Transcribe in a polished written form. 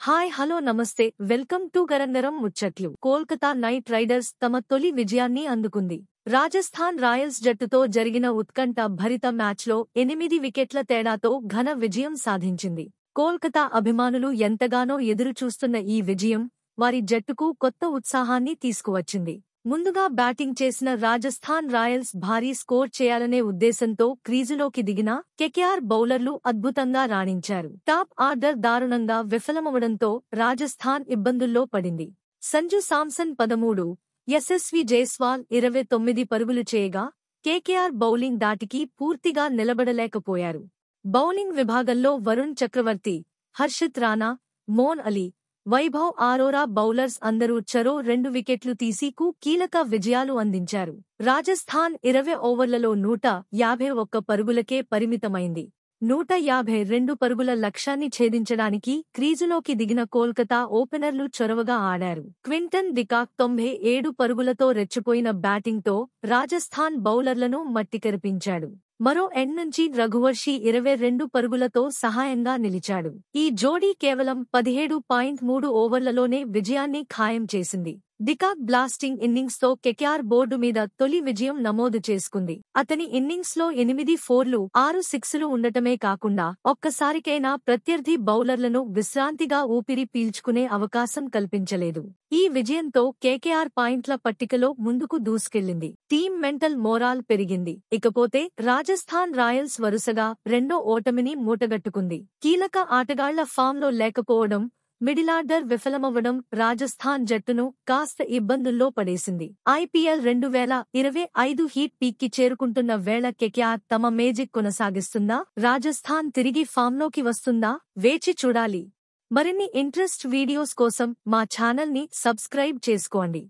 Hi hello నమస్తే welcome to గరంగరం ముచ్చట్లు. Kolkata night riders తమ తొలి విజయాన్ని అందుకుంది. రాజస్థాన్ రాయల్స్ జట్టుతో జరిగిన ఉత్కంఠ భరిత మ్యాచ్లో 8 వికెట్ల తేడాతో ఘన విజయం సాధించింది. కోల్కతా అభిమానులు ఎంతగానో ఎదురుచూస్తున్న ఈ విజయం వారి జట్టుకు కొత్త ఉత్సాహాన్ని తీసుకువచ్చింది. ముందుగా బ్యాటింగ్ చేసిన రాజస్థాన్ రాయల్స్ భారీ స్కోర్ చేయాలనే ఉద్దేశంతో క్రీజులోకి దిగిన కేకేఆర్ బౌలర్లు అద్భుతంగా రాణించారు. టాప్ ఆర్డర్ దారుణంగా విఫలమవడంతో రాజస్థాన్ ఇబ్బందుల్లో పడింది. సంజు సామ్సన్ 13, యశస్వి జైస్వాల్ 29 పరుగులు చేయగా కేకేఆర్ బౌలింగ్ ధాటికి పూర్తిగా నిలబడలేకపోయారు. బౌలింగ్ విభాగంలో వరుణ్ చక్రవర్తి, హర్షిత్ రాణా, మోన్ అలీ, వైభవ్ అరోరా బౌలర్స్ అందరూ చెరో 2 వికెట్లు తీసి కీలక విజయాలు అందించారు. రాజస్థాన్ 20 ఓవర్లలో 151 పరుగులకే పరిమితమైంది. 152 పరుగుల లక్ష్యాన్ని ఛేదించడానికి క్రీజులోకి దిగిన కోల్కతా ఓపెనర్లు చొరవగా ఆడారు. క్వింటన్ డికాక్ 97 పరుగులతో రెచ్చిపోయిన బ్యాటింగ్తో రాజస్థాన్ బౌలర్లను మట్టికరిపించాడు. మరో ఎండ్ నుంచి రఘువర్షి 22 పరుగులతో సహాయంగా నిలిచాడు. ఈ జోడీ కేవలం 17.3 ఓవర్లలోనే విజయాన్ని ఖాయం చేసింది. డికాక్ బ్లాస్టింగ్ ఇన్నింగ్స్తో కేకేఆర్ బోర్డు మీద తొలి విజయం నమోదు చేసుకుంది. అతని ఇన్నింగ్స్లో 8 ఫోర్లు, 6 సిక్సులు ఉండటమే కాకుండా ఒక్కసారికైనా ప్రత్యర్థి బౌలర్లను విశ్రాంతిగా ఊపిరి పీల్చుకునే అవకాశం కల్పించలేదు. ఈ విజయంతో కేకేఆర్ పాయింట్ల పట్టికలో ముందుకు దూసుకెళ్లింది. టీం మెంటల్ మోరాల్ పెరిగింది. ఇకపోతే రాజస్థాన్ రాయల్స్ వరుసగా రెండో ఓటమిని మూటగట్టుకుంది. కీలక ఆటగాళ్ల ఫామ్లో లేకపోవడం, మిడిలార్డర్ విఫలమవ్వడం రాజస్థాన్ జట్టును కాస్త ఇబ్బందుల్లో పడేసింది. ఐపీఎల్ 2025 హీట్ పీక్కి చేరుకుంటున్న వేళ కేకేఆర్ తమ మేజిక్ కొనసాగిస్తుందా? రాజస్థాన్ తిరిగి ఫామ్లోకి వస్తుందా? వేచి చూడాలి. మరిన్ని ఇంట్రెస్ట్ వీడియోస్ కోసం మా ఛానల్ని సబ్స్క్రైబ్ చేసుకోండి.